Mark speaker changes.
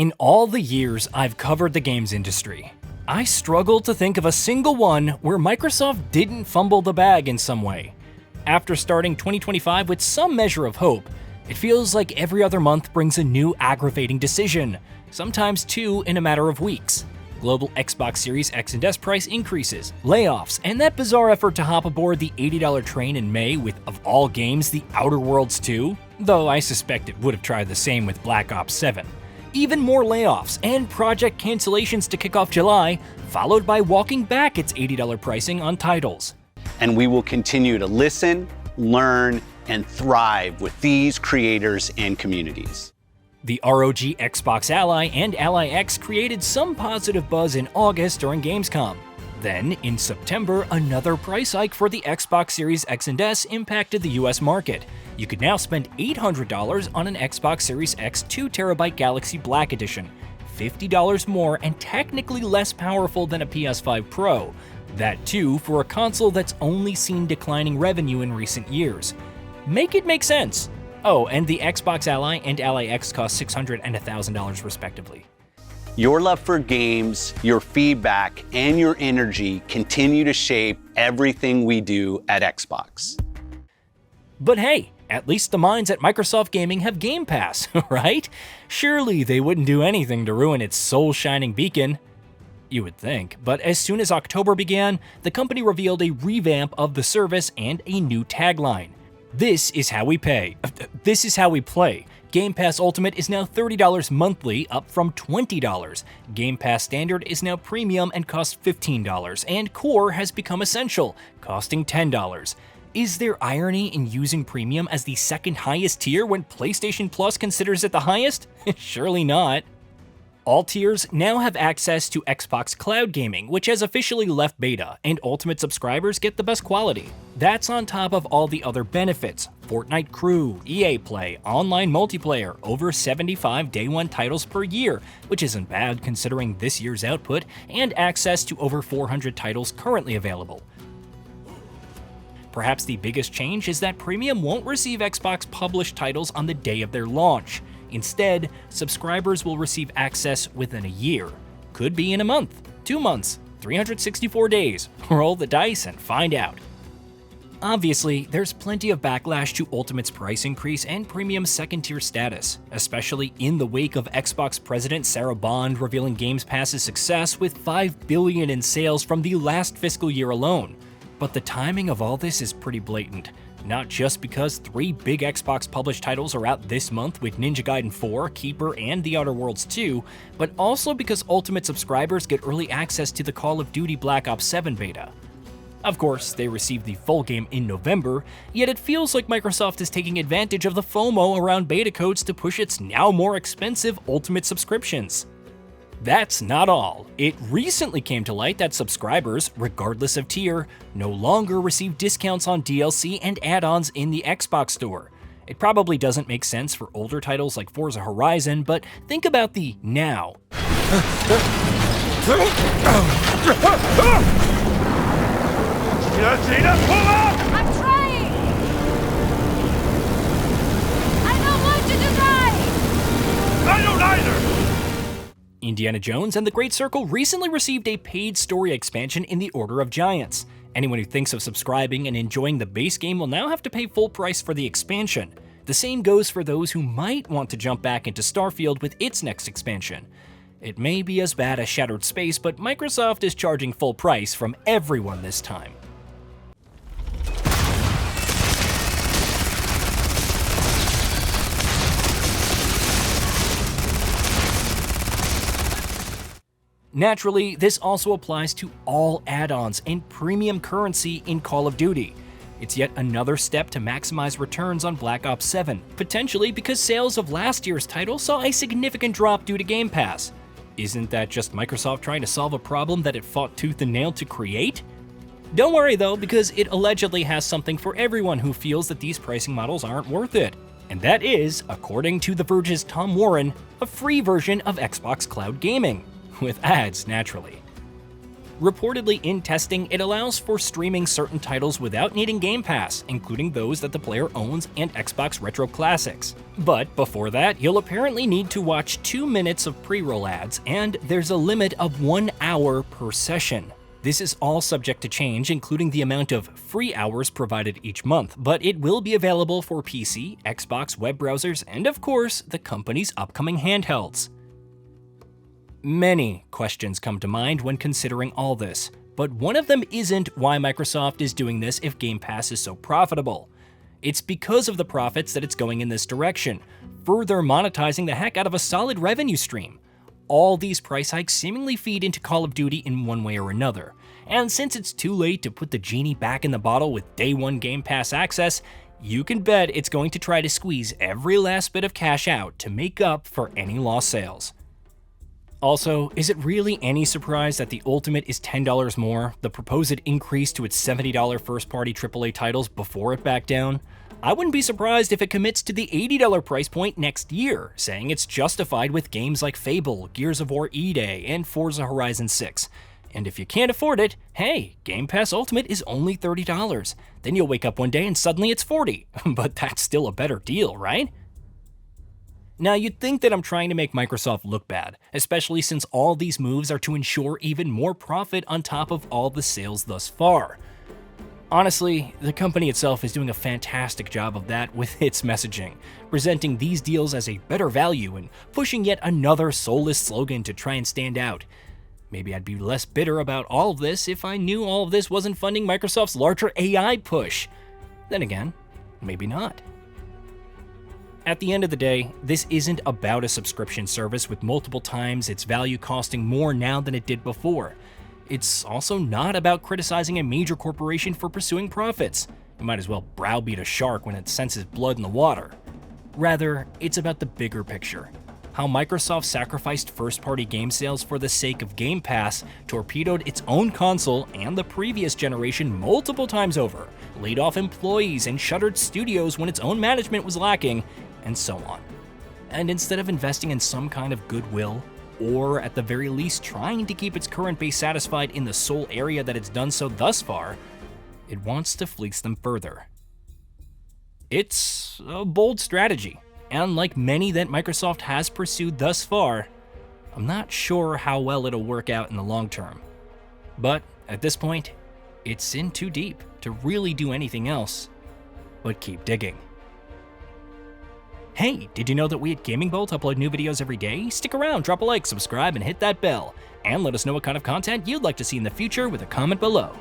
Speaker 1: In all the years I've covered the games industry, I struggle to think of a single one where Microsoft didn't fumble the bag in some way. After starting 2025 with some measure of hope, it feels like every other month brings a new aggravating decision, sometimes two in a matter of weeks. Global Xbox Series X and S price increases, layoffs, and that bizarre effort to hop aboard the $80 train in May with, of all games, The Outer Worlds 2, though I suspect it would have tried the same with Black Ops 7. Even more layoffs and project cancellations to kick off July, followed by walking back its $80 pricing on titles.
Speaker 2: And we will continue to listen, learn, and thrive with these creators and communities.
Speaker 1: The ROG Xbox Ally and Ally X created some positive buzz in August during Gamescom. Then, in September, another price hike for the Xbox Series X and S impacted the US market. You could now spend $800 on an Xbox Series X 2TB Galaxy Black Edition, $50 more and technically less powerful than a PS5 Pro. That too for a console that's only seen declining revenue in recent years. Make it make sense. Oh, and the Xbox Ally and Ally X cost $600 and $1,000 respectively.
Speaker 2: Your love for games, your feedback, and your energy continue to shape everything we do at Xbox.
Speaker 1: But hey, at least the minds at Microsoft Gaming have Game Pass, right? Surely they wouldn't do anything to ruin its soul-shining beacon. You would think, but as soon as October began, the company revealed a revamp of the service and a new tagline. This is how we pay. This is how we play. Game Pass Ultimate is now $30 monthly, up from $20. Game Pass Standard is now premium and costs $15, and Core has become essential, costing $10. Is there irony in using premium as the second highest tier when PlayStation Plus considers it the highest? Surely not. All tiers now have access to Xbox Cloud Gaming, which has officially left beta, and Ultimate subscribers get the best quality. That's on top of all the other benefits: Fortnite Crew, EA Play, online multiplayer, over 75 day one titles per year, which isn't bad considering this year's output, and access to over 400 titles currently available. Perhaps the biggest change is that Premium won't receive Xbox published titles on the day of their launch. Instead, subscribers will receive access within a year. Could be in a month, 2 months, 364 days. Roll the dice and find out. Obviously, there's plenty of backlash to Ultimate's price increase and Premium's second-tier status, especially in the wake of Xbox President Sarah Bond revealing Game Pass's success with $5 billion in sales from the last fiscal year alone. But the timing of all this is pretty blatant. Not just because 3 big Xbox published titles are out this month with Ninja Gaiden 4, Keeper, and The Outer Worlds 2, but also because Ultimate subscribers get early access to the Call of Duty Black Ops 7 beta. Of course, they receive the full game in November, yet it feels like Microsoft is taking advantage of the FOMO around beta codes to push its now more expensive Ultimate subscriptions. That's not all. It recently came to light that subscribers, regardless of tier, no longer receive discounts on DLC and add-ons in the Xbox Store. It probably doesn't make sense for older titles like Forza Horizon, but think about the now.
Speaker 3: Pull up!
Speaker 4: I'm trying! I don't want you to die!
Speaker 3: I don't either!
Speaker 1: Indiana Jones and the Great Circle recently received a paid story expansion in the Order of Giants. Anyone who thinks of subscribing and enjoying the base game will now have to pay full price for the expansion. The same goes for those who might want to jump back into Starfield with its next expansion. It may be as bad as Shattered Space, but Microsoft is charging full price from everyone this time. Naturally, this also applies to all add-ons and premium currency in Call of Duty. It's yet another step to maximize returns on Black Ops 7, potentially because sales of last year's title saw a significant drop due to Game Pass. Isn't that just Microsoft trying to solve a problem that it fought tooth and nail to create? Don't worry though, because it allegedly has something for everyone who feels that these pricing models aren't worth it. And that is, according to The Verge's Tom Warren, a free version of Xbox Cloud Gaming. With ads, naturally. Reportedly in testing, it allows for streaming certain titles without needing Game Pass, including those that the player owns and Xbox Retro Classics. But before that, you'll apparently need to watch 2 minutes of pre-roll ads, and there's a limit of 1 hour per session. This is all subject to change, including the amount of free hours provided each month, but it will be available for PC, Xbox web browsers, and of course, the company's upcoming handhelds. Many questions come to mind when considering all this, but one of them isn't why Microsoft is doing this if Game Pass is so profitable. It's because of the profits that it's going in this direction, further monetizing the heck out of a solid revenue stream. All these price hikes seemingly feed into Call of Duty in one way or another, and since it's too late to put the genie back in the bottle with Day 1 Game Pass access, you can bet it's going to try to squeeze every last bit of cash out to make up for any lost sales. Also, is it really any surprise that the Ultimate is $10 more, the proposed increase to its $70 first-party AAA titles before it backed down? I wouldn't be surprised if it commits to the $80 price point next year, saying it's justified with games like Fable, Gears of War E-Day, and Forza Horizon 6. And if you can't afford it, hey, Game Pass Ultimate is only $30. Then you'll wake up one day and suddenly it's $40. But that's still a better deal, right? Now, you'd think that I'm trying to make Microsoft look bad, especially since all these moves are to ensure even more profit on top of all the sales thus far. Honestly, the company itself is doing a fantastic job of that with its messaging, presenting these deals as a better value and pushing yet another soulless slogan to try and stand out. Maybe I'd be less bitter about all of this if I knew all of this wasn't funding Microsoft's larger AI push. Then again, maybe not. At the end of the day, this isn't about a subscription service with multiple times its value costing more now than it did before. It's also not about criticizing a major corporation for pursuing profits. You might as well browbeat a shark when it senses blood in the water. Rather, it's about the bigger picture. How Microsoft sacrificed first-party game sales for the sake of Game Pass, torpedoed its own console and the previous generation multiple times over, laid off employees and shuttered studios when its own management was lacking, and so on. And instead of investing in some kind of goodwill, or at the very least trying to keep its current base satisfied in the sole area that it's done so thus far, it wants to fleece them further. It's a bold strategy, and like many that Microsoft has pursued thus far, I'm not sure how well it'll work out in the long term. But at this point, it's in too deep to really do anything else but keep digging. Hey, did you know that we at GamingBolt upload new videos every day? Stick around, drop a like, subscribe, and hit that bell. And let us know what kind of content you'd like to see in the future with a comment below.